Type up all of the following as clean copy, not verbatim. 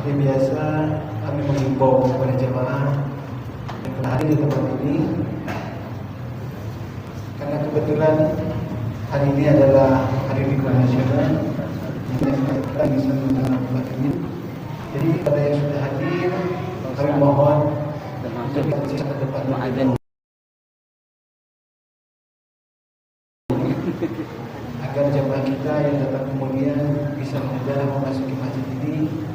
Seperti biasa, kami mengimbau kepada jemaah yang telah hadir di tempat ini, karena kebetulan hari ini adalah Hari Minggu Nasional yang kita bisa melakukan ini. Jadi pada yang sudah hadir, kami mohon untuk kita ke depan agar jemaah kita yang datang kemudian bisa mudah memasuki masjid ini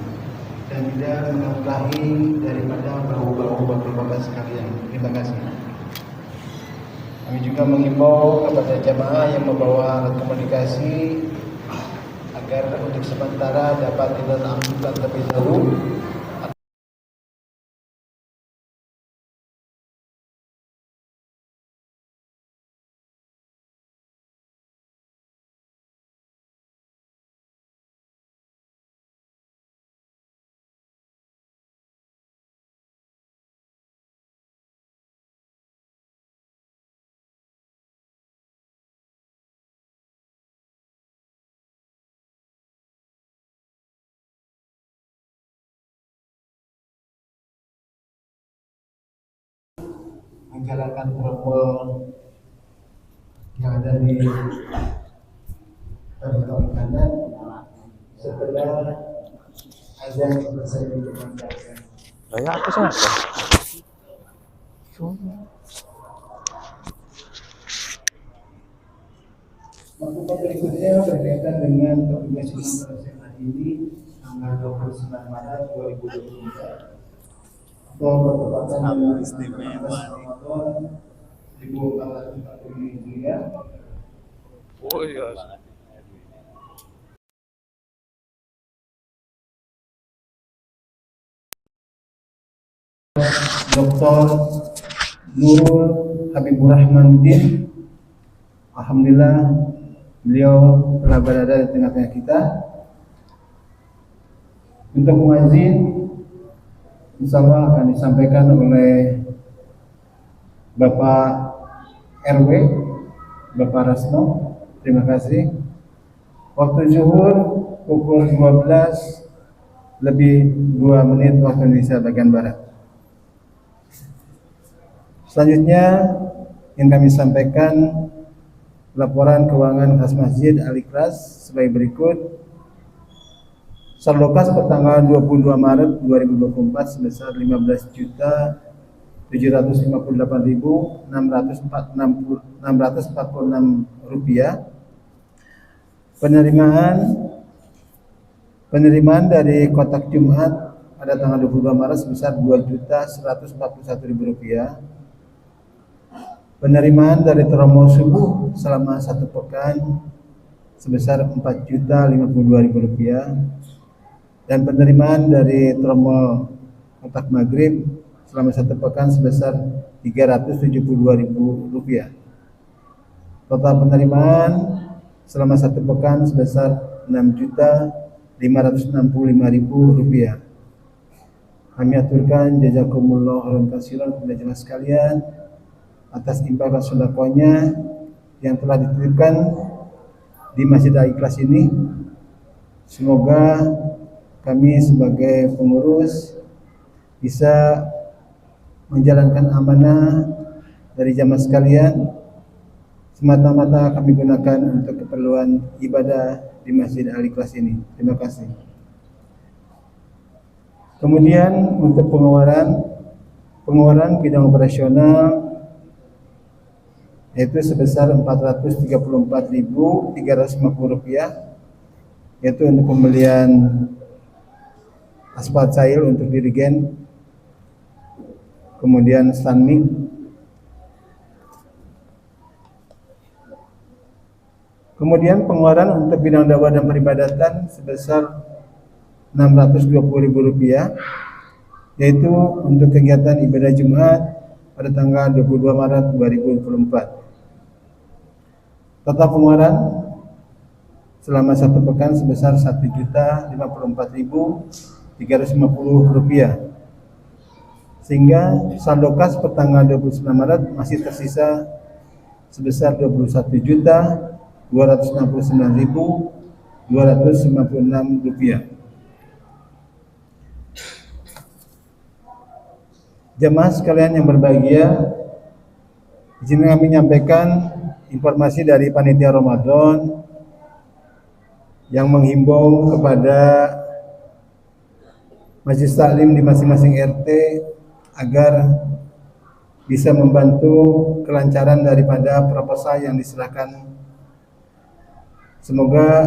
dan tidak menafkahi daripada bau-bau bapak-bapak sekalian. Terima kasih. Kami juga mengimbau kepada jemaah yang membawa alat komunikasi agar untuk sementara dapat dinonaktifkan terlebih dahulu. Menjalankan protokol yang ada di tahun kanan setelah azan selesai dikumandangkan. Ya apa sih? Maklumat berikutnya berkaitan dengan publikasi pada hari ini tanggal 29 Maret 2024 atau bertepatan dengan Ramadan 1440 Hijriah. Oh iya. Dr. Nurul Habibur Rahmanuddin, alhamdulillah beliau telah berada di tengah-tengah kita untuk muazin. Insyaallah akan disampaikan oleh Bapak RW, Bapak Rasno. Terima kasih. Waktu zuhur pukul 12 lebih 2 menit waktu Indonesia bagian Barat. Selanjutnya yang kami sampaikan laporan keuangan khas Masjid Al-Ikhlas sebagai berikut. Saldo kas pertanggal 22 Maret 2024 sebesar 15.758.646 rupiah. Penerimaan dari kotak Jumat pada tanggal 22 Maret sebesar 2.141.000 rupiah. Penerimaan dari tromol subuh selama 1 pekan sebesar 4.052.000 rupiah. Dan penerimaan dari tromol kotak maghrib selama 1 pekan sebesar 372.000 rupiah. Total penerimaan selama 1 pekan sebesar 6.565.000 rupiah. Kami aturkan jazakumullah khairan katsiran kepada jemaah sekalian atas infak dan sedekahnya yang telah dititipkan di Masjid Al-Ikhlas ini. Semoga kami sebagai pengurus bisa menjalankan amanah dari jamaah sekalian, semata-mata kami gunakan untuk keperluan ibadah di Masjid Al-Ikhlas ini. Terima kasih. Kemudian untuk pengeluaran bidang operasional yaitu sebesar Rp434.350, yaitu untuk pembelian aspal cair untuk dirigen, kemudian stand mic, kemudian pengeluaran untuk bidang dakwah dan peribadatan sebesar Rp620.000, yaitu untuk kegiatan ibadah Jumat pada tanggal 22 Maret 2024. Total pengeluaran selama 1 pekan sebesar Rp1.054.350, sehingga saldo kas per tanggal 29 Maret masih tersisa sebesar Rp21.269.256. Jemaah sekalian yang berbahagia, di sini kami menyampaikan informasi dari panitia Ramadan yang menghimbau kepada majelis taklim di masing-masing RT agar bisa membantu kelancaran daripada proposal yang diserahkan. Semoga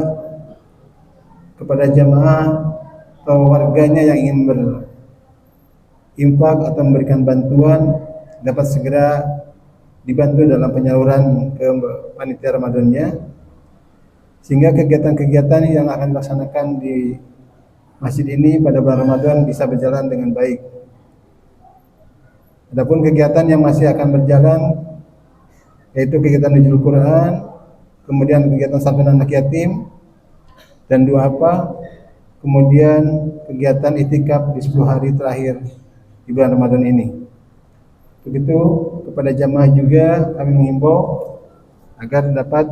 kepada jemaah atau warganya yang ingin berinfak atau memberikan bantuan dapat segera dibantu dalam penyaluran ke panitia Ramadannya, sehingga kegiatan-kegiatan yang akan dilaksanakan di masjid ini pada bulan Ramadan bisa berjalan dengan baik. Adapun kegiatan yang masih akan berjalan yaitu kegiatan nuzul Quran, kemudian kegiatan santunan anak yatim dan duafa, kemudian kegiatan itikaf di 10 hari terakhir di bulan Ramadan ini. Begitu kepada jamaah juga kami mengimbau agar dapat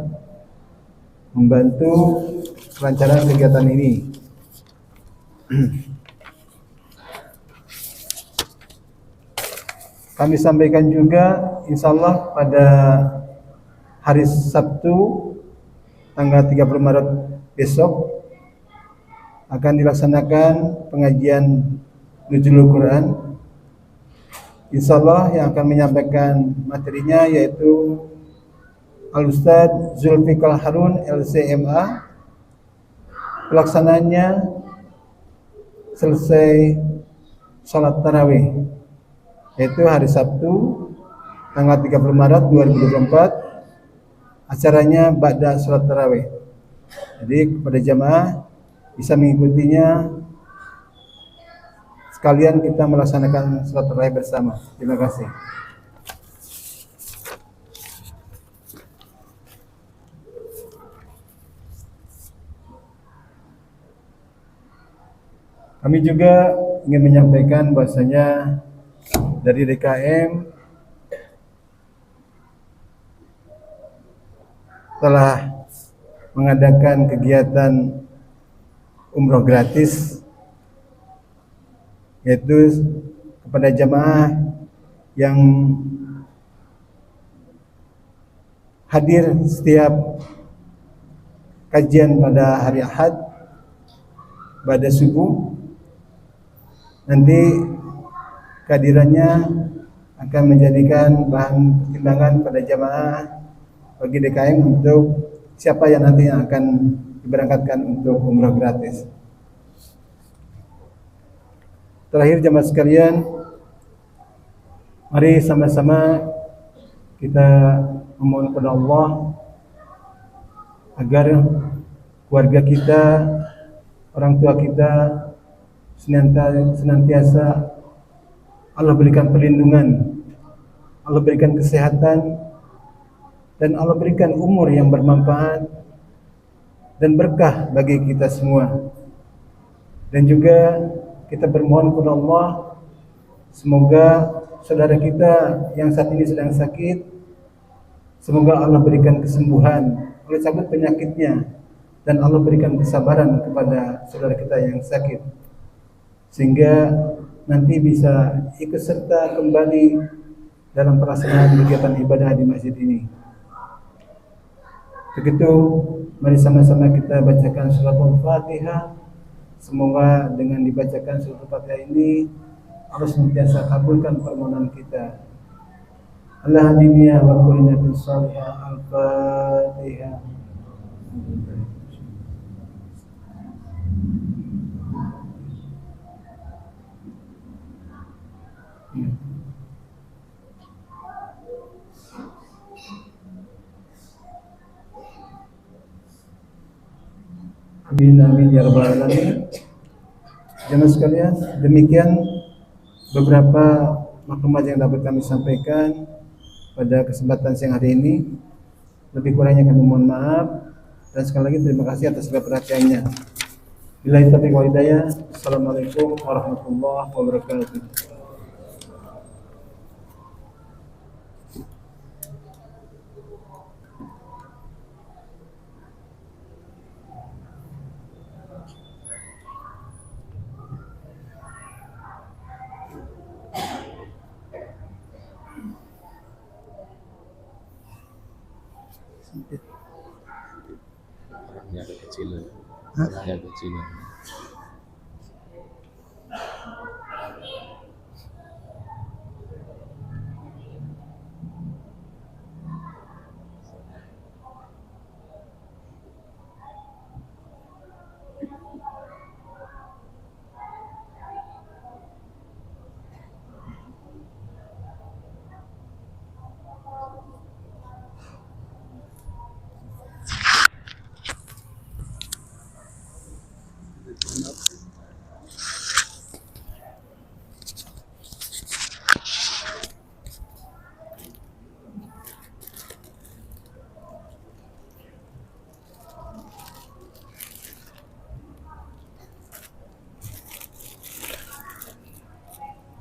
membantu kelancaran kegiatan ini. Kami sampaikan juga insyaallah pada hari Sabtu tanggal 30 Maret besok akan dilaksanakan pengajian Nuzulul Quran. Insyaallah yang akan menyampaikan materinya yaitu Al-Ustadz Zulfikar Harun LCMA. Pelaksananya selesai salat tarawih, yaitu hari Sabtu tanggal 30 Maret 2024. Acaranya ba'da salat tarawih. Jadi kepada jamaah bisa mengikutinya, sekalian kita melaksanakan salat tarawih bersama. Terima kasih. Kami juga ingin menyampaikan bahwasanya dari DKM telah mengadakan kegiatan umroh gratis, yaitu kepada jamaah yang hadir setiap kajian pada hari Ahad pada subuh. Nanti kehadirannya akan menjadikan bahan pertimbangan pada jamaah bagi DKM untuk siapa yang nanti yang akan diberangkatkan untuk umrah gratis. Terakhir jamaah sekalian, mari sama-sama kita memohon kepada Allah agar keluarga kita, orang tua kita senantiasa Allah berikan perlindungan, Allah berikan kesehatan, dan Allah berikan umur yang bermanfaat dan berkah bagi kita semua. Dan juga kita bermohon kepada Allah, semoga saudara kita yang saat ini sedang sakit, semoga Allah berikan kesembuhan, Allah cabut penyakitnya, dan Allah berikan kesabaran kepada saudara kita yang sakit, sehingga nanti bisa ikut serta kembali dalam pelaksanaan kegiatan ibadah di masjid ini. Begitu, mari sama-sama kita bacakan surat Al-Fatihah. Semoga dengan dibacakan surat Al-Fatihah ini Allah senantiasa kabulkan permohonan kita. Allah hadiniya wa qulina bis salihah. Al-Fatihah. Amin ya rabbal alamin. Jemaah sekalian, demikian beberapa maklumat yang dapat kami sampaikan pada kesempatan siang hari ini. Lebih kurangnya kami mohon maaf, dan sekali lagi terima kasih atas segala perhatiannya. Billahi taufiq wal hidayah. Assalamualaikum warahmatullahi wabarakatuh. Ya kecil.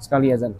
Sekali azan.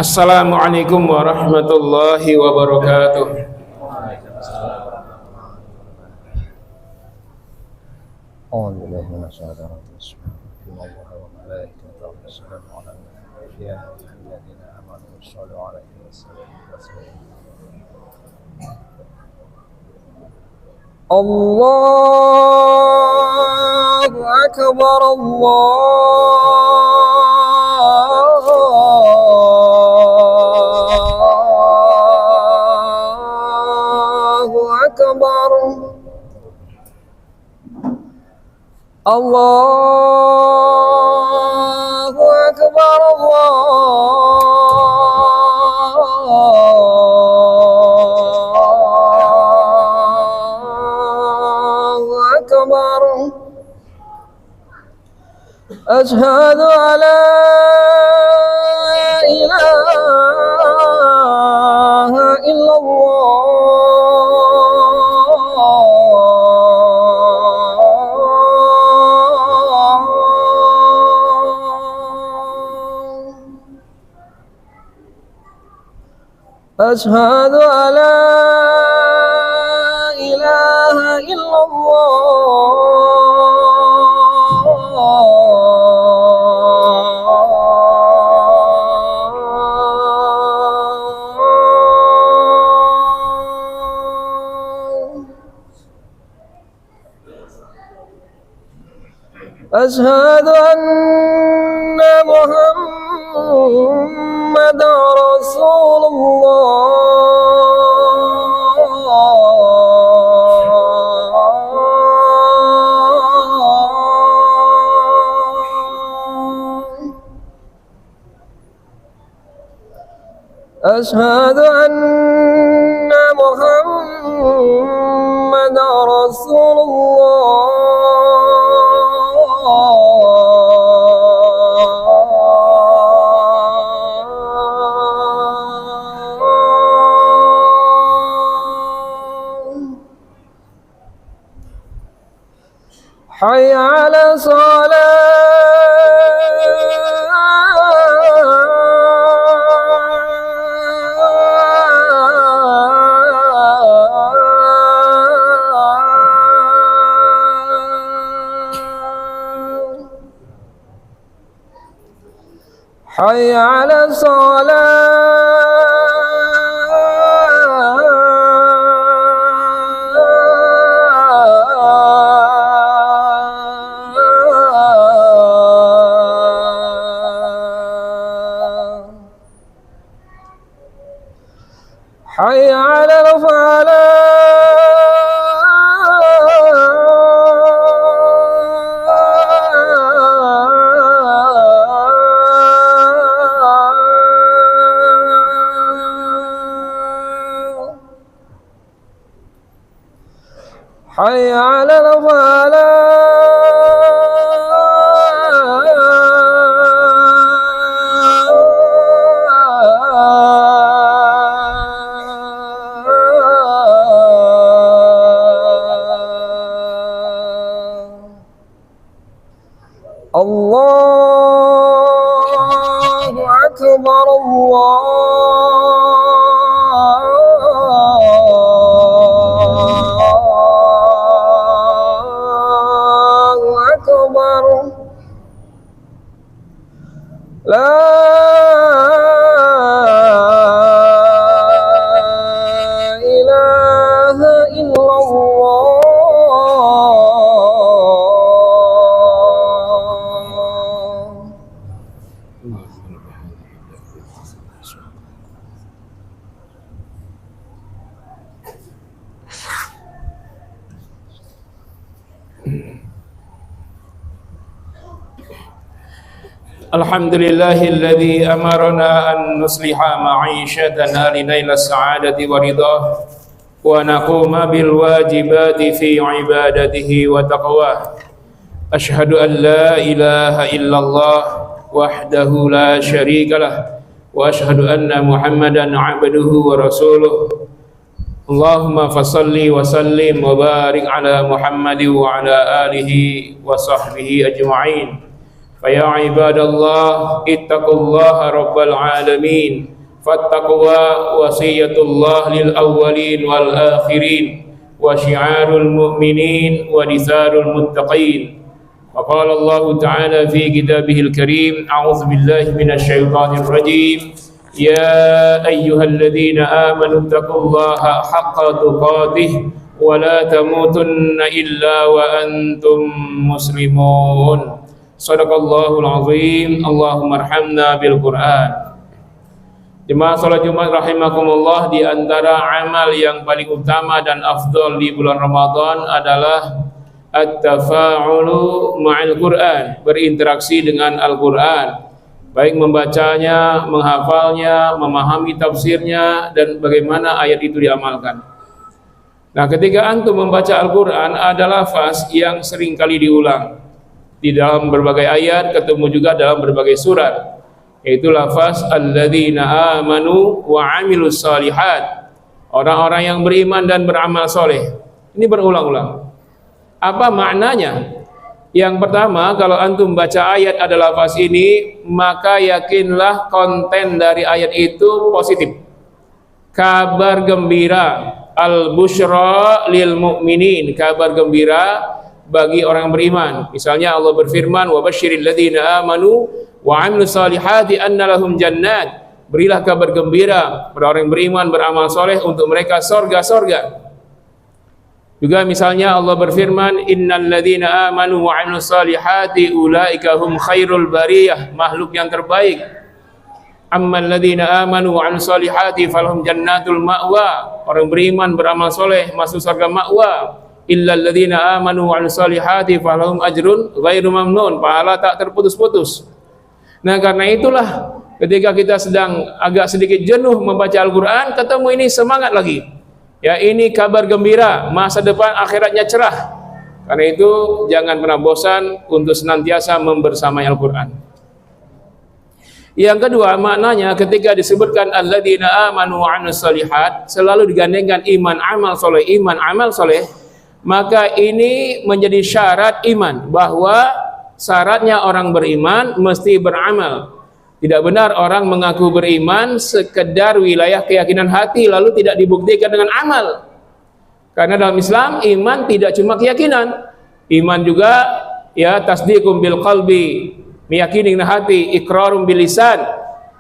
Assalamualaikum warahmatullahi wabarakatuh. أعوذ بالله من الشيطان الرجيم إن الله وملائكته يصلون على النبي يا أيها الذين آمنوا صلوا عليه وسلموا تسليما الله أكبر الله أكبر الله أكبر الله أكبر أشهد أن لا إله إلا أشهد أن لا إله إلا الله أشهد أن محمد رسول الله أشهد أن محمد رسول الله حي على حي على الصلاة حي على الفلاح حي على الفلاح الله أكبر الله أكبر لا إله إلا الله Alhamdulillahilladzi amarna an nusliha ma'ishatana linaila sa'adati wa ridhah wa naquma bil wajibati fi ibadatihi wa taqwah. Ashhadu an la ilaha illallah wahdahu la syarika lah wa ashhadu anna Muhammadan 'abduhu wa rasuluh. Allahumma fassalli wa sallim wa barik ala Muhammadin wa ala alihi wa sahbihi ajma'in. Faya ibadallah ittaqullaha rabbal alamin fattaqwa wasiyatullah lil awwalin wal akhirin wa syiarul mu'minin wa lisanul muttaqin. Wa qala Allah ta'ala fi kitabihil karim a'udzu billahi minasy syaithanir rajim ya ayyuhalladzina amanu taqullaha haqqa tuqatih wa la tamutunna illa wa antum muslimun. Sadaqallahul azim. Allahumma arhamna bil Qur'an. Jemaah salat Jumat rahimakumullah, di antara amal yang paling utama dan afdal di bulan Ramadan adalah at-tafa'ulu ma'al Qur'an, berinteraksi dengan Al-Qur'an, baik membacanya, menghafalnya, memahami tafsirnya, dan bagaimana ayat itu diamalkan. Nah, ketika antum membaca Al-Qur'an, ada lafaz yang sering kali diulang di dalam berbagai ayat, ketemu juga dalam berbagai surat, yaitu lafaz alladzina amanu wa amilus shalihat, orang-orang yang beriman dan beramal soleh. Ini berulang-ulang. Apa maknanya? Yang pertama, kalau antum baca ayat ada lafaz ini, maka yakinlah konten dari ayat itu positif. Kabar gembira, al-busyra lil mu'minin, kabar gembira bagi orang beriman. Misalnya Allah berfirman, wa basyiril ladzina amanu wa 'amilus solihati anna lahum jannat, berilah kabar gembira pada orang beriman beramal soleh untuk mereka sorga-sorga. Juga misalnya Allah berfirman, innal ladzina amanu wa 'amilus solihati ulaika hum khairul bariyah, makhluk yang terbaik. Ammal ladzina amanu wa 'amilus solihati falahum jannatul ma'wa, orang beriman beramal soleh masuk surga ma'wa. Illal ladzina amanu wa 'amilus solihati falahum ajrun ghairu mamnun, pahala tak terputus-putus. Nah, karena itulah ketika kita sedang agak sedikit jenuh membaca Al-Qur'an, ketemu ini semangat lagi. Ya, ini kabar gembira, masa depan akhiratnya cerah. Karena itu jangan pernah bosan untuk senantiasa membersamai Al-Qur'an. Yang kedua, maknanya ketika disebutkan alladzina amanu wa 'amilus solihat, selalu digandengkan iman amal soleh, maka ini menjadi syarat iman, bahwa syaratnya orang beriman mesti beramal. Tidak benar orang mengaku beriman sekedar wilayah keyakinan hati lalu tidak dibuktikan dengan amal. Karena dalam Islam iman tidak cuma keyakinan, iman juga ya tasdiqum bil qalbi, meyakini dengan hati, iqrarum bil lisan,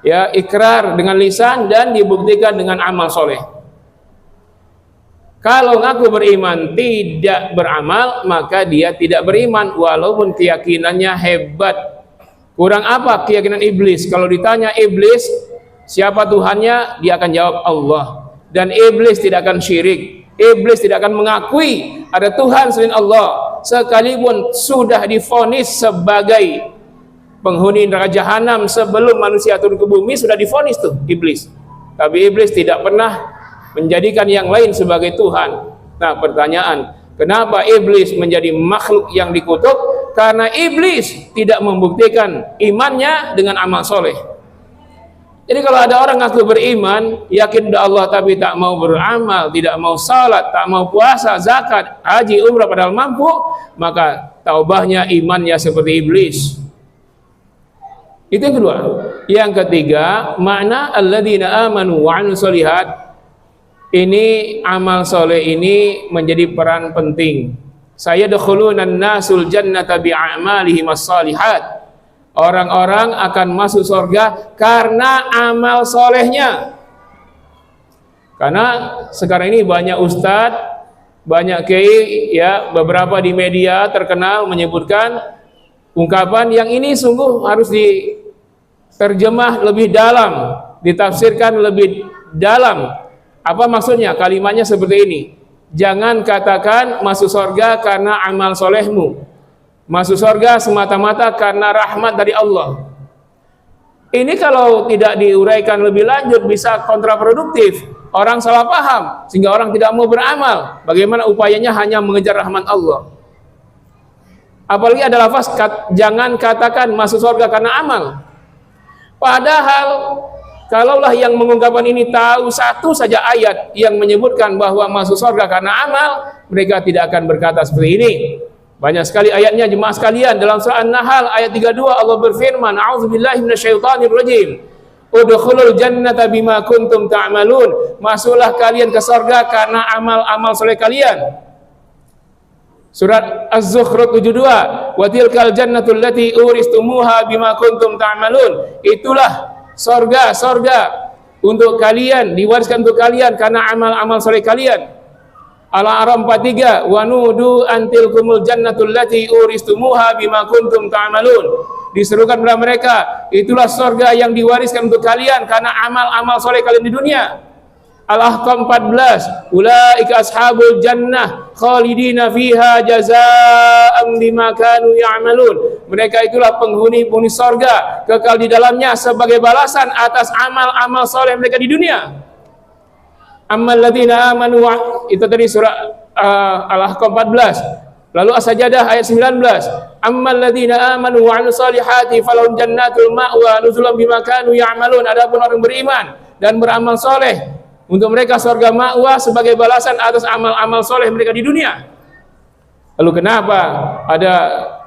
ya, ikrar dengan lisan dan dibuktikan dengan amal soleh. Kalau ngaku beriman tidak beramal, maka dia tidak beriman walaupun keyakinannya hebat. Kurang apa keyakinan iblis? Kalau ditanya iblis siapa Tuhannya, dia akan jawab Allah. Dan iblis tidak akan syirik. Iblis tidak akan mengakui ada Tuhan selain Allah, sekalipun sudah divonis sebagai penghuni neraka jahanam sebelum manusia turun ke bumi, sudah divonis tuh iblis. Tapi iblis tidak pernah menjadikan yang lain sebagai Tuhan. Nah, pertanyaan, kenapa iblis menjadi makhluk yang dikutuk? Karena iblis tidak membuktikan imannya dengan amal soleh. Jadi kalau ada orang ngaku beriman, yakin kepada Allah tapi tak mau beramal, tidak mau salat, tak mau puasa, zakat, haji, umrah padahal mampu, maka taubahnya, imannya seperti iblis. Itu yang kedua. Yang ketiga, makna alladzina amanu wa 'amilus sholihat. Ini amal soleh ini menjadi peran penting. Sayadkhulunan nasul jannata bi'amalihim as-shalihat. Orang-orang akan masuk surga karena amal solehnya. Karena sekarang ini banyak ustadz, banyak kiai, ya, beberapa di media terkenal menyebutkan ungkapan yang ini sungguh harus diterjemah lebih dalam, ditafsirkan lebih dalam. Apa maksudnya? Kalimatnya seperti ini. Jangan katakan masuk surga karena amal solehmu. Masuk surga semata-mata karena rahmat dari Allah. Ini kalau tidak diuraikan lebih lanjut bisa kontraproduktif. Orang salah paham sehingga orang tidak mau beramal. Bagaimana upayanya hanya mengejar rahmat Allah. Apalagi ada lafaz jangan katakan masuk surga karena amal. Padahal kalaulah yang mengungkapkan ini tahu satu saja ayat yang menyebutkan bahwa masuk surga karena amal, mereka tidak akan berkata seperti ini. Banyak sekali ayatnya jemaah sekalian. Dalam surah An-Nahl ayat 32 Allah berfirman, a'udzubillahi minasyaitonirrajim. Udkhulul jannata bima kuntum ta'malun. Masuklah kalian ke surga karena amal-amal soleh kalian. Surat Az-Zukhruf 72, wa tilkal jannatul lati uristumuha bima kuntum ta'malun. Itulah surga untuk kalian, diwariskan untuk kalian karena amal-amal soleh kalian. Al-A'raf 43, wa nudu antil kumul jannatul lati uristumuha bima kuntum ta'malun. Diserukan kepada mereka, itulah surga yang diwariskan untuk kalian karena amal-amal soleh kalian di dunia. Al-Ahqaf 14, ulaika ashabul jannah khalidina fiha jazaa'an bima kanu ya'malun. Mereka itulah penghuni surga, kekal di dalamnya sebagai balasan atas amal-amal soleh mereka di dunia. Ammal ladzina amanu, itu tadi surah Al-Ahqaf 14. Lalu As-Sajdah ayat 19. Ammal ladzina amanu wa 'amilus solihati falahum jannatul ma'wa nuzulan bima kanu ya'malun. Adapun orang beriman dan beramal soleh, untuk mereka surga ma'wa sebagai balasan atas amal-amal soleh mereka di dunia. Lalu kenapa ada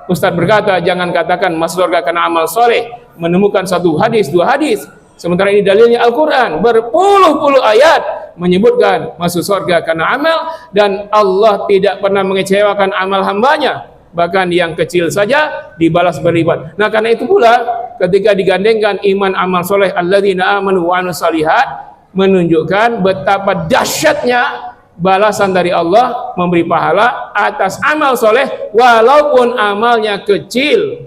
ustadz berkata jangan katakan masuk surga karena amal soleh, menemukan satu hadis, dua hadis, sementara ini dalilnya Al-Quran berpuluh-puluh ayat menyebutkan masuk surga karena amal, dan Allah tidak pernah mengecewakan amal hambanya, bahkan yang kecil saja dibalas berlipat. Nah, karena itu pula ketika digandengkan iman amal soleh alladzina amanu wa 'amilus sholihat, menunjukkan betapa dahsyatnya balasan dari Allah memberi pahala atas amal soleh walaupun amalnya kecil.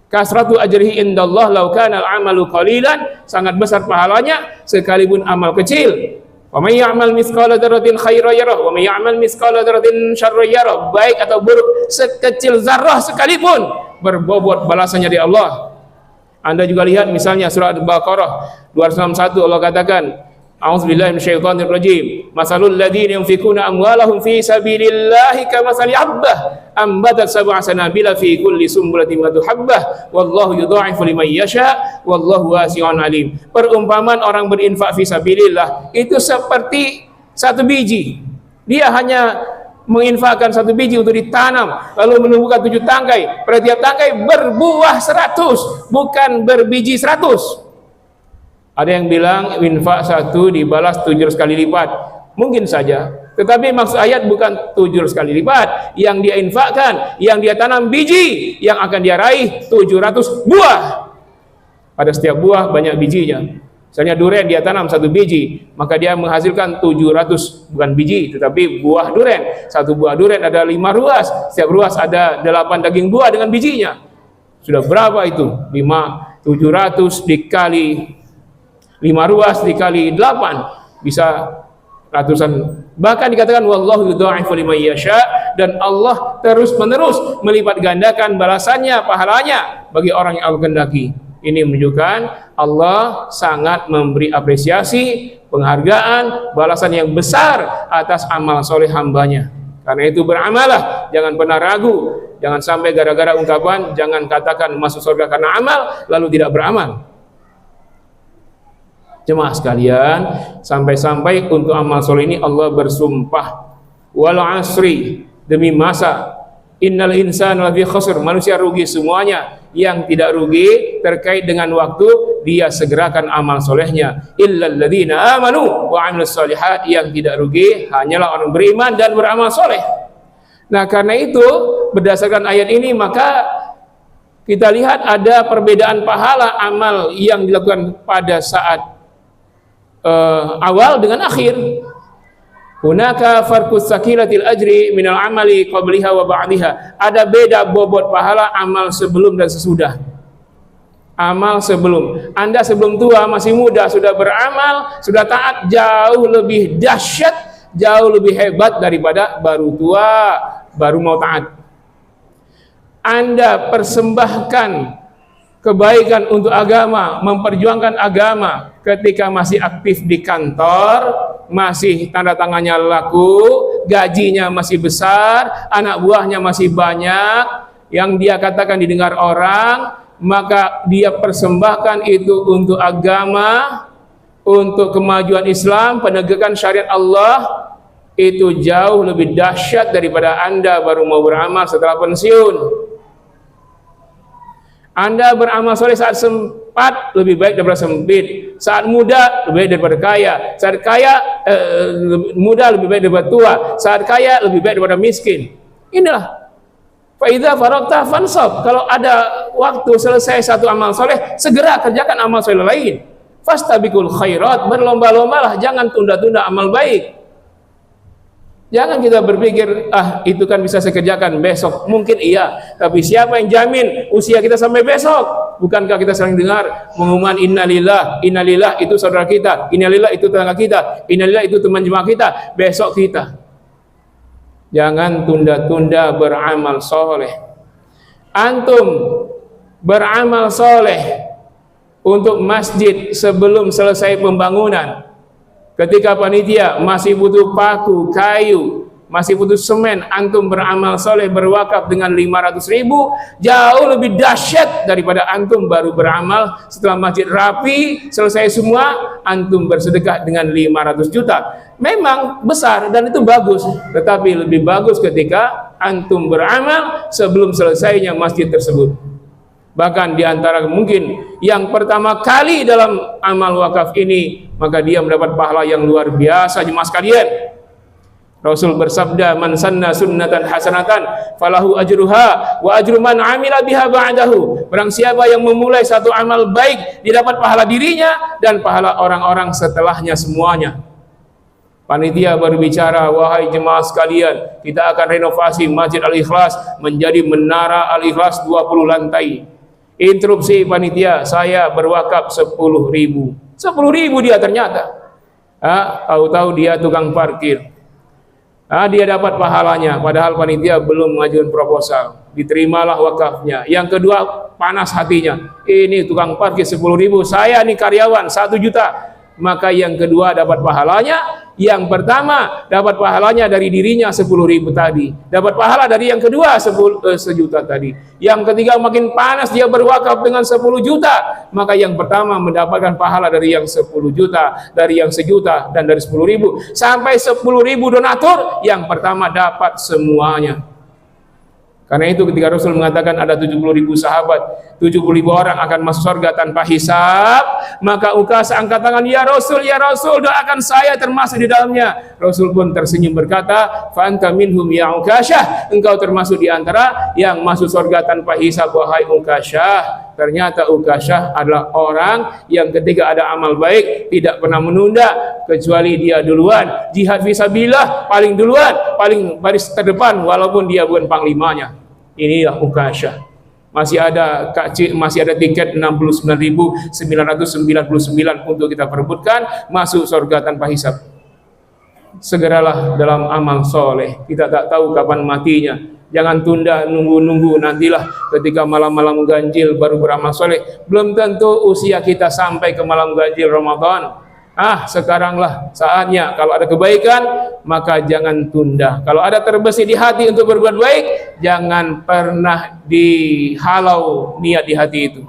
Kasratu ajrihi indallah law kana al-amalu qalilan, sangat besar pahalanya sekalipun amal kecil. Wa may ya'mal mithqala dzarratin khairan yarah wa may ya'mal mithqala dzarratin syarran yarah. Baik atau buruk sekecil zarrah sekalipun berbobot balasannya dari Allah. Anda juga lihat misalnya surah Al-Baqarah 261 Allah katakan, a'udzubillahi minasyaitonir rajim. Masalul ladzina yunfikuna amwalahum fi sabilillahi kamatsali habbah ambatat sab'a sanabila fi kulli sumbulatin mi'atu habbah wallahu yudha'ifu liman yasha wallahu wasi'un alim. Perumpamaan orang berinfak fi sabilillah itu seperti satu biji. Dia hanya menginfakkan satu biji untuk ditanam lalu menumbuhkan 7 tangkai. Per tiap tangkai berbuah 100, bukan berbiji 100. Ada yang bilang infak 1 dibalas 700 kali lipat. Mungkin saja, Tetapi maksud ayat bukan 700 kali lipat. Yang dia infakkan, yang dia tanam biji, yang akan dia raih 700 buah. Pada setiap buah banyak bijinya. Misalnya durian dia tanam 1 biji, maka dia menghasilkan 700, bukan biji, tetapi buah durian. 1 buah durian ada 5 ruas, setiap ruas ada 8 daging buah dengan bijinya. Sudah berapa itu? 700 dikali 5 ruas dikali 8, bisa ratusan. Bahkan dikatakan wallahu yudha'ifu liman yasha, dan Allah terus menerus melipat gandakan balasannya, pahalanya bagi orang yang Allah kehendaki. Ini menunjukkan Allah sangat memberi apresiasi, penghargaan, balasan yang besar atas amal soleh hambanya. Karena itu beramalah, jangan pernah ragu, jangan sampai gara-gara ungkapan, jangan katakan masuk surga karena amal lalu tidak beramal. Jemaah sekalian, sampai-sampai untuk amal soleh ini Allah bersumpah, wal asri, demi masa, innal insana lafi khusr, manusia rugi semuanya. Yang tidak rugi terkait dengan waktu, dia segerakan amal solehnya. Illal ladzina amanu wa amilus solihat, yang tidak rugi hanyalah orang beriman dan beramal soleh. Nah, karena itu berdasarkan ayat ini maka kita lihat ada perbedaan pahala amal yang dilakukan pada saat awal dengan akhir. Hunaka farqus sakilatil ajri minal amali qabliha wa ba'diha. Ada beda bobot pahala amal sebelum dan sesudah. Amal sebelum, Anda sebelum tua masih muda sudah beramal, sudah taat, jauh lebih dahsyat, jauh lebih hebat daripada baru tua, baru mau taat. Anda persembahkan kebaikan untuk agama, memperjuangkan agama ketika masih aktif di kantor, masih tanda tangannya laku, gajinya masih besar, anak buahnya masih banyak, yang dia katakan didengar orang, maka dia persembahkan itu untuk agama, untuk kemajuan Islam, penegakan syariat Allah. Itu jauh lebih dahsyat daripada Anda baru mau beramal setelah pensiun. Anda beramal soleh saat sempat lebih baik daripada sempit, saat muda lebih baik daripada kaya, saat kaya muda lebih baik daripada tua, saat kaya lebih baik daripada miskin. Inilah fa idza faragta fansab. Kalau ada waktu selesai satu amal soleh, segera kerjakan amal soleh lain. Fastabiqul khairat, berlomba-lombalah, jangan tunda-tunda amal baik. Jangan kita berpikir, itu kan bisa saya kerjakan besok. Mungkin iya, tapi siapa yang jamin usia kita sampai besok? Bukankah kita sering dengar pengumuman innalillah, innalillah itu saudara kita, innalillah itu tetangga kita, innalillah itu teman jemaah kita, besok kita. Jangan tunda-tunda beramal soleh. Antum beramal soleh untuk masjid sebelum selesai pembangunan. Ketika panitia masih butuh paku, kayu, masih butuh semen, antum beramal soleh berwakaf dengan 500.000, jauh lebih dahsyat daripada antum baru beramal setelah masjid rapi, selesai semua, antum bersedekah dengan 500 juta. Memang besar dan itu bagus, tetapi lebih bagus ketika antum beramal sebelum selesainya masjid tersebut. Bahkan diantara mungkin yang pertama kali dalam amal wakaf ini, maka dia mendapat pahala yang luar biasa. Jemaah sekalian, Rasul bersabda, man sanna sunnatan hasanatan falahu ajruha wa ajru man amila biha ba'dahu. Barang siapa yang memulai satu amal baik, didapat pahala dirinya dan pahala orang-orang setelahnya semuanya. Panitia baru bicara, wahai jemaah sekalian, kita akan renovasi Masjid Al-Ikhlas menjadi menara Al-Ikhlas 20 lantai. Interupsi panitia, saya berwakaf 10.000. 10.000 dia ternyata. Tahu-tahu dia tukang parkir. Dia dapat pahalanya, padahal panitia belum mengajukan proposal. Diterimalah wakafnya. Yang kedua, panas hatinya. Ini tukang parkir 10.000, saya nih karyawan 1 juta. Maka yang kedua dapat pahalanya. Yang pertama dapat pahalanya dari dirinya 10.000 tadi, dapat pahala dari yang kedua 1 juta tadi. Yang ketiga makin panas, dia berwakaf dengan 10 juta, maka yang pertama mendapatkan pahala dari yang 10 juta, dari yang 1 juta, dan dari 10.000 sampai 10.000 donatur. Yang pertama dapat semuanya. Karena itu ketika Rasul mengatakan ada 70.000 sahabat, 70.000 orang akan masuk surga tanpa hisab, maka Ukasha angkat tangan, ya Rasul, doakan saya termasuk di dalamnya. Rasul pun tersenyum berkata, fa anta minhum ya Ukasha, engkau termasuk di antara yang masuk surga tanpa hisab, wahai Ukasha. Ternyata Ukasha adalah orang yang ketika ada amal baik tidak pernah menunda, kecuali dia duluan jihad fisabilillah, paling duluan, paling baris terdepan, walaupun dia bukan panglimanya. Inilah Ukasha. Masih ada tiket 69.999 untuk kita perebutkan masuk surga tanpa hisab. Segeralah dalam amal soleh. Kita tak tahu kapan matinya. Jangan tunda, nunggu nantilah ketika malam-malam ganjil baru beramal soleh. Belum tentu usia kita sampai ke malam ganjil Ramadan. Sekaranglah saatnya. Kalau ada kebaikan, maka jangan tunda. Kalau ada terbesit di hati untuk berbuat baik, jangan pernah dihalau niat di hati itu.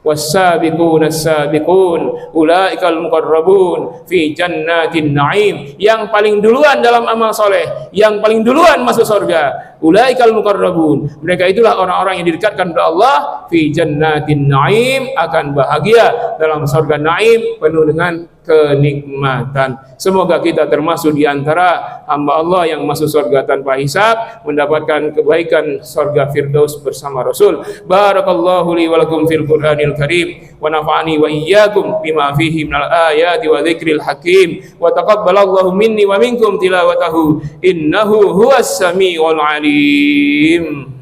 Was-sabiquna as-sabiqun ulaikal muqarrabun fi jannatin na'im. Yang paling duluan dalam amal soleh, yang paling duluan masuk surga, ulaikal muqarrabun, mereka itulah orang-orang yang didekatkan oleh Allah, fi jannatin na'im, akan bahagia dalam surga na'im penuh dengan kenikmatan. Semoga kita termasuk di antara hamba Allah yang masuk surga tanpa hisab, mendapatkan kebaikan surga Firdaus bersama Rasul. Barakallahu li wa lakum fil Qur'anil Karim wa nafa'ani wa iyyakum bima fihi minal ayati wa dzikril hakim wa taqabbalallahu minni wa minkum tilawatahu innahu huwas samiul alim.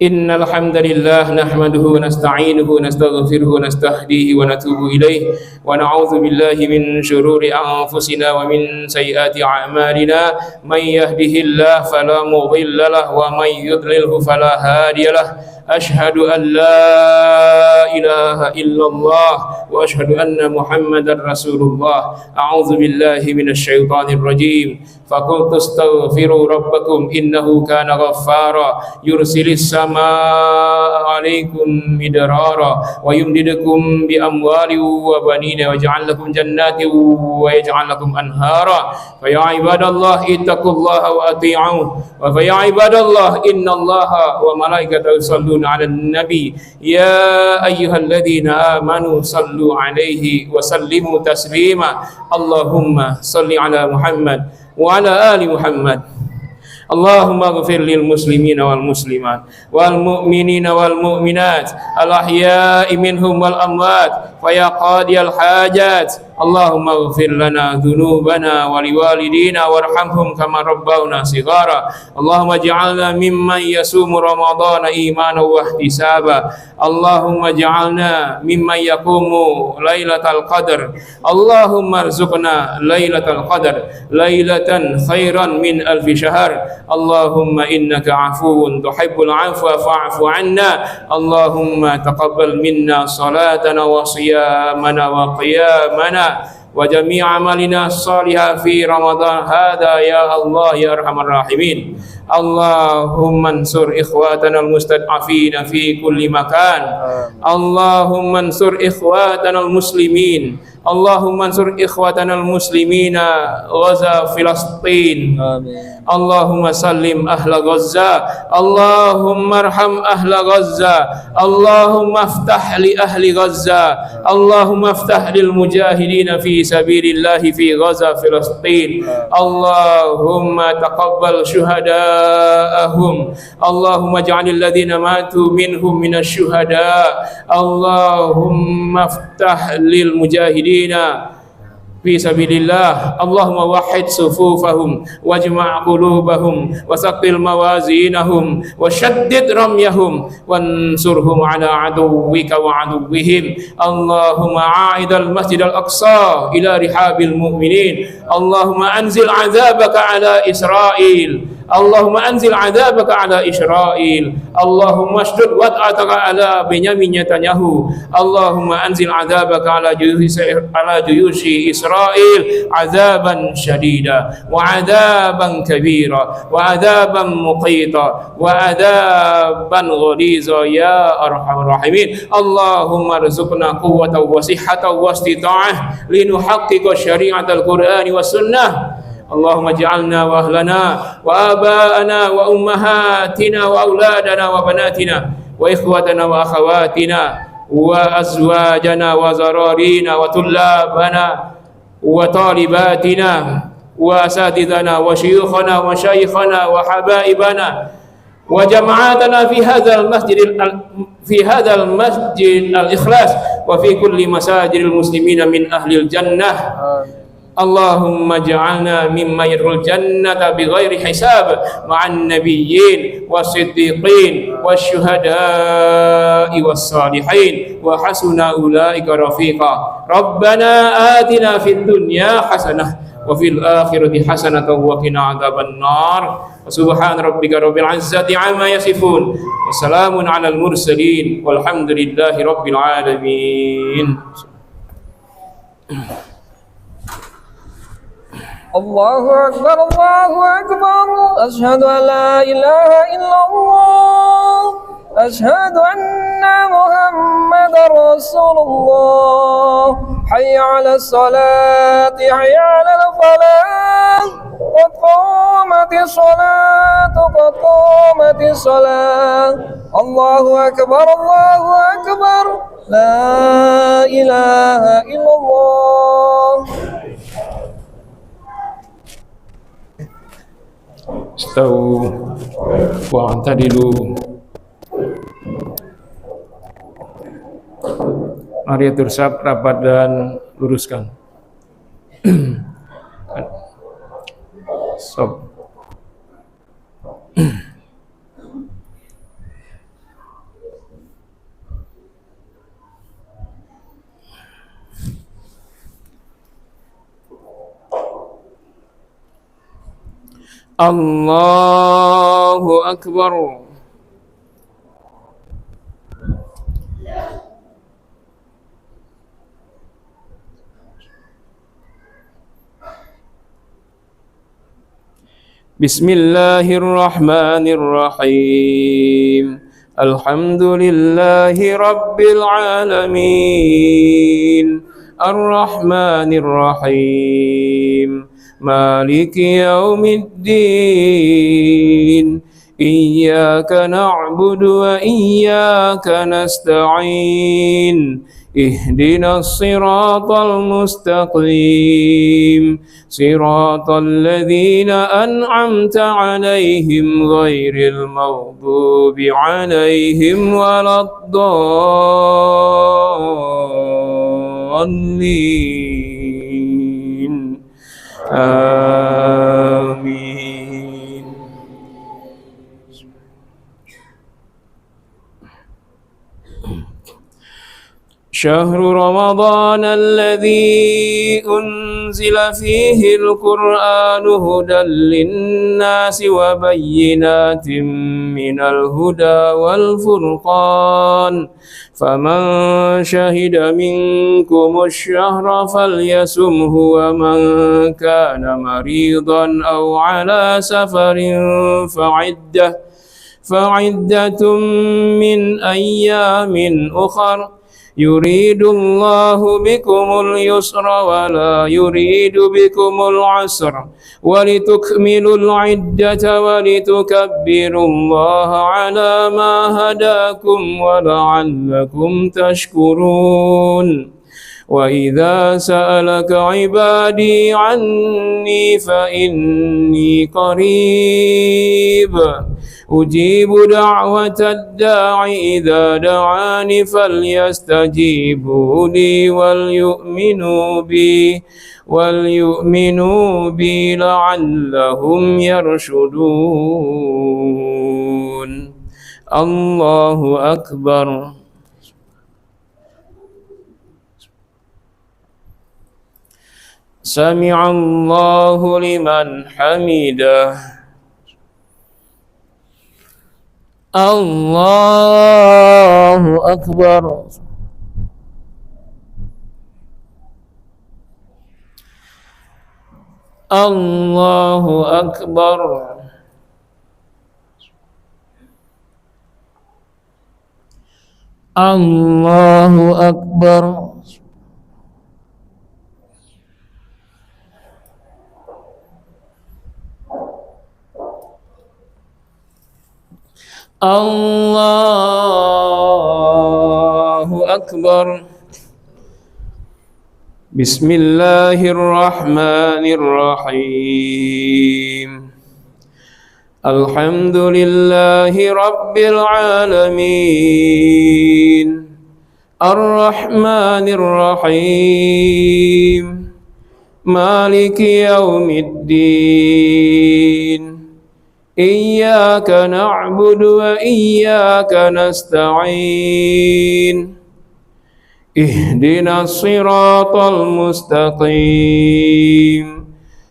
Innal hamdalillah nahmaduhu wa nasta'inuhu wa nastaghfiruhu wa nastahdihi wa natubu ilayh wa na'udzu billahi min shururi anfusina wa min sayyiati a'malina may yahdihillahu fala mudilla lahu wa may yudlilhu fala hadiyalah. Ashhadu an la ilaha illallah wa ashhadu anna Muhammadar Rasulullah. A'udzu billahi minasy syaithanir rajim. Faqultu astaghfiru rabbakum innahu kana ghaffara yursilis samaa 'alaikum midrara wa yumdidukum bi amwali wa banina wa yaj'al lakum jannatin wa yaj'al lakum anhara. Fa ya ibadallah ittaqullaha wa ati'uhu wa fa ya ibadallah innallaha wa malaikatahu yusholluna 'alan nabi ya ayyuhalladzina amanu sallu 'alaihi wa sallimu taslima. Allahumma shalli 'ala Muhammad wa ala ali Muhammad. Allahumma ighfir lil muslimina wal muslimat wal mu'minina wal mu'minat al ahya'i minhum wal amwat wa ya qadiyal hajat. Allahumma ighfir lana dhunubana wa liwalidina warhamhum kama rabbawna shighara. Allahumma ij'alna mimman yasumu ramadhana imanan wa ihtisaba. Allahumma ij'alna mimman yaqumu lailatal qadr. Allahumma arzuqna lailatal qadr lailatan khairan min alfi syahr. Allahumma innaka afuwun tuhibbul afwa fa'fu 'anna. Allahumma taqabbal minna salatana wa siyamana wa qiyamana wa jami' amalina salihah fi Ramadan hadha ya Allah ya arhamar rahimin. Allahumma ansur ikhwatana almustad'afina fi kulli makan. Allahumma ansur ikhwatana almuslimin. Allahumma ansur ikhwatana almuslimina Gaza Filastin. Amin. Allahumma sallim ahla Gaza. Allahumma arham ahla Gaza. Allahumma aftah li ahli Gaza. Allahumma aftah lil mujahidina fi sabilillahi fi Gaza Filastin. Allahumma taqabbal syuhada'ahum. Allahumma ja'alil ladzina matu minhum minasy syuhada. Allahumma aftah lil mujahidina fi sabilillah. Allahumma wahhid sufufahum wajma' qulubahum wasaqqil mawazinahum washaddid ramyahum wansurhum ala aduwwika wa aduwwihim. Allahumma a'idal masjidal aqsa ila rihabil mu'minin. Allahumma anzil azabaka ala Israel. Allahumma anzil adzabaka ala Israil, Allahumma shdud wat'ataka ala Benyamin Netanyahu, Allahumma anzil adzabaka ala juyushi Israil azaban syadida wa azaban kabira wa azaban muqita wa azaban ghaliza ya arhamar rahimin. Allahumma rzuqna quwwatan wa sihhatan wa istita'ah linuhaqqiqa syari'atal Qur'ani was sunnah. Allahumma ij'alna wa ahlana wa aba'ana wa ummahatina wa auladana wa banatina wa ikhwatana wa akhawatina wa azwajana wa zararina wa tullabana wa talibatina wa asatidana wa syuyukhana wa syaikhana wa habaibana wa jama'atana fi hadzal masjid al-ikhlas wa fi kulli masajidil muslimina min ahlil jannah. Allahumma ja'alna mimma yadkhulul jannata bighairi hisab ma'an nabiyyin was-siddiqin wasyuhada'i was-salihin wa hasuna ulaika rafiqa. Rabbana atina fid dunya hasanah wa fil akhirati hasanatan wa qina adzaban nar. Subhana rabbika rabbil izzati amma yasifun wa salamun alal mursalin walhamdulillahi rabbil alamin. Allahu Akbar, Allahu Akbar. Asyhadu an la ilaha illallah. Asyhadu anna Muhammadar Rasulullah. Hayya 'alas salati, hayya 'alal falah. Qad qamatis salatu, qad qamatis salah. Allahu Akbar, Allahu Akbar. La ilaha illallah. Istawu wa'tadilu. Mari atur saf rapat dan luruskan. Saf. Allahu Akbar. Bismillahirrahmanirrahim. Alhamdulillahi rabbil alamin. Ar-Rahmanir-Rahim. Maliki yaumiddin. Iyyaka na'budu wa iyyaka nasta'in. Ihdinas siratal mustaqim. Siratal ladzina an'amta 'alaihim ghairil maghdubi 'alaihim waladdallin. Amin. Syahrul Ramadan alladzi unzila fihi al-Qur'anu hudan lin-nasi wa bayyinatin minal huda wal furqan. Faman syahida minkumusy-syahra falyasumhu wa man kana maridan aw ala safarin fa'iddatun min ayyamin ukhar. Yuridullahu bikumul yusra wa la yuridu bikumul usra wa litukmilul iddata wa litukabbirullaha ala ma hadakum wa la'allakum tashkurun. Wa idza sa'alaka ibadi anni fa inni qarib ujibu da'watad da'i idza da'ani falyastajibu li wal yu'minu bi la'allahum yarshudun. Allahu akbar. Sami'allahu liman hamidah. Allahu Akbar. Allahu Akbar. Allahu Akbar. Allahu Akbar. Bismillahirrahmanirrahim. Alhamdulillahi Rabbil Alamin. Ar-Rahmanir Rahim. Maliki Yaumiddin. Iyyaka na'budu wa iyyaka nasta'in. Ihdinas siratal mustaqim.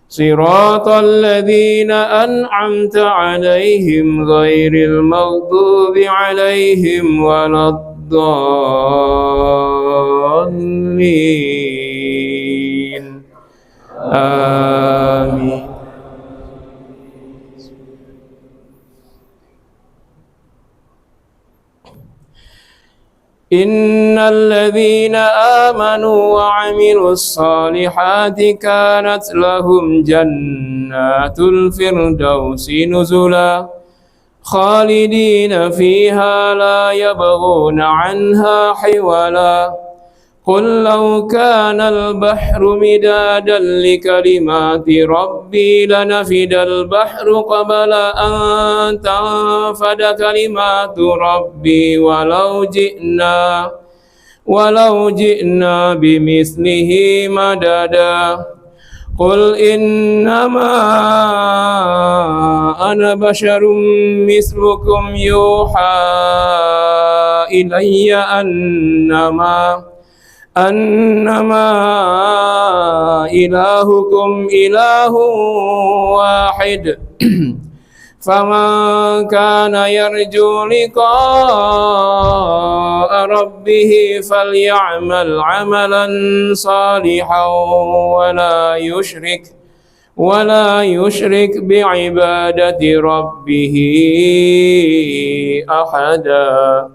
Siratal ladzina an'amta 'alaihim ghairil maghdubi 'alaihim waladdallin. Amin. Innal ladzina amanu wa 'amilus solihati kanat lahum jannatul firdausi nuzula khalidina fiha la yabghuna 'anha hiwala. Qul law kana al-bahru midadan li kalimati rabbi lanafidal bahru qabla an tanfada kalimatu rabbi walau ji'na bimithlihi madada. Qul innama ana basharum mislukum yuha ilayya annama ilahukum ilahun wahid. Faman kana yarju liqa'a rabbih faly'amal 'amalan salihan wa la yushrik bi'ibadati rabbih ahada.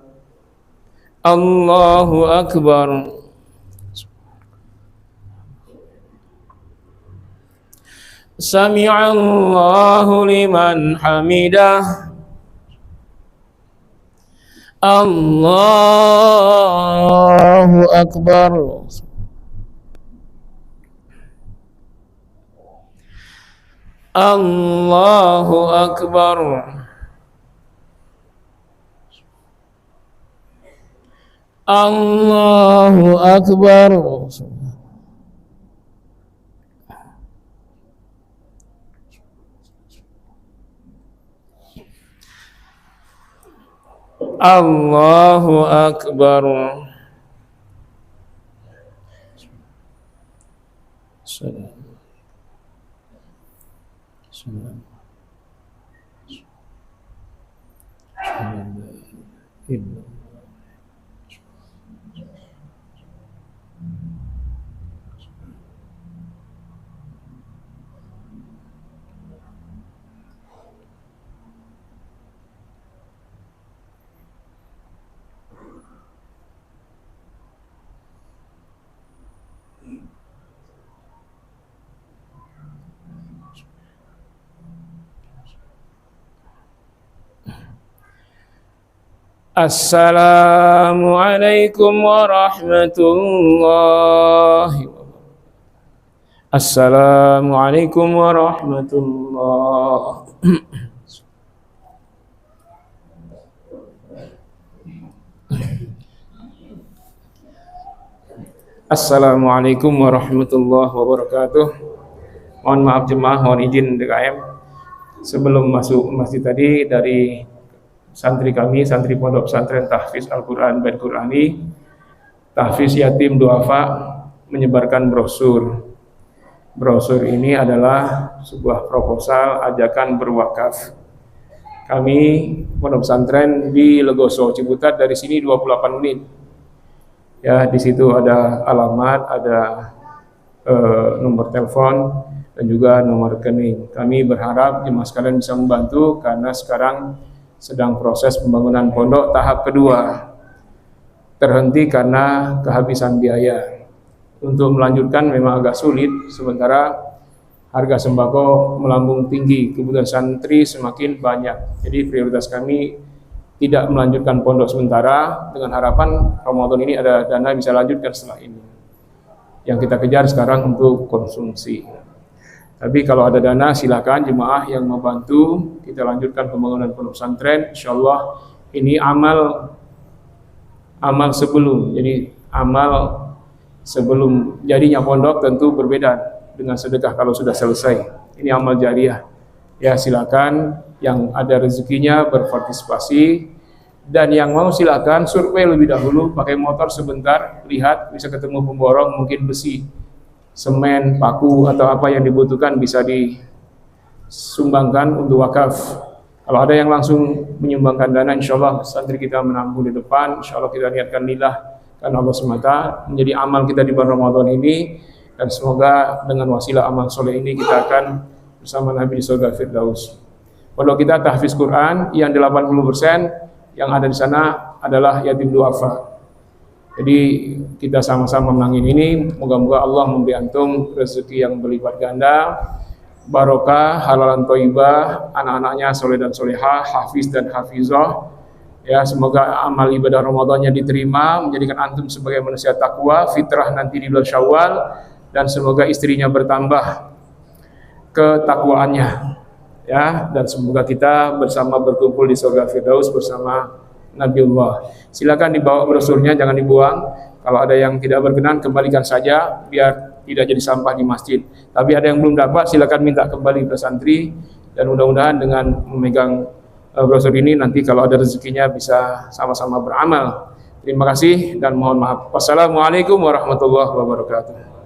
Allahu Akbar. Sami'allahu liman hamidah. Allahu Akbar. Allahu Akbar. Allahu Akbar. Allahu Akbar. Salam. Salam. Salam. Assalamualaikum warahmatullahi wabarakatuh. Assalamualaikum warahmatullahi. Assalamualaikum warahmatullahi wabarakatuh. Mohon maaf jemaah, mohon izin DKM. Sebelum masuk masjid tadi, dari santri kami, santri Pondok Pesantren Tahfiz Al-Quran Bait Qurani, Tahfiz Yatim Duafa, menyebarkan brosur. Brosur ini adalah sebuah proposal ajakan berwakaf Kami pondok pesantren di Legoso Ciputat, dari sini 28 menit. Ya, di situ ada alamat, ada nomor telepon dan juga nomor rekening. Kami berharap jemaah sekalian bisa membantu karena sekarang sedang proses pembangunan pondok tahap kedua. Terhenti karena kehabisan biaya. Untuk melanjutkan memang agak sulit, sementara harga sembako melambung tinggi, kebutuhan santri semakin banyak. Jadi prioritas kami tidak melanjutkan pondok sementara, dengan harapan Ramadan ini ada dana bisa lanjutkan setelah ini. Yang kita kejar sekarang untuk konsumsi. Tapi kalau ada dana silakan jemaah yang membantu kita lanjutkan pembangunan pondok pesantren. Insyaallah ini amal sebelum. Jadi amal sebelum jadinya pondok tentu berbeda dengan sedekah kalau sudah selesai. Ini amal jariah. Ya silakan yang ada rezekinya berpartisipasi, dan yang mau silakan survei lebih dahulu, pakai motor sebentar, lihat bisa ketemu pemborong, mungkin besi, semen, paku atau apa yang dibutuhkan bisa disumbangkan untuk wakaf. Kalau ada yang langsung menyumbangkan dana, insyaallah santri kita menanggung di depan. Insyaallah kita niatkan lillah karena Allah semata, menjadi amal kita di bulan Ramadan ini, dan semoga dengan wasilah amal soleh ini kita akan bersama Nabi di surga Firdaus. Pondok kita tahfiz Quran yang 80% yang ada di sana adalah yatim duafa. Jadi kita sama-sama menangin ini, moga-moga Allah memberi antum rezeki yang berlipat ganda, barokah, halalan thayyibah, anak-anaknya soleh dan solehah, hafiz dan hafizah. Ya, semoga amal ibadah Ramadannya diterima, menjadikan antum sebagai manusia takwa, fitrah nanti di bulan Syawal, dan semoga istrinya bertambah ketakwaannya. Ya, dan semoga kita bersama berkumpul di surga Firdaus bersama Nabiullah. Silakan dibawa brosurnya, jangan dibuang. Kalau ada yang tidak berkenan, kembalikan saja biar tidak jadi sampah di masjid. Tapi ada yang belum dapat, silakan minta kembali ke santri, dan mudah-mudahan dengan memegang brosur ini nanti kalau ada rezekinya bisa sama-sama beramal. Terima kasih dan mohon maaf. Wassalamualaikum warahmatullahi wabarakatuh.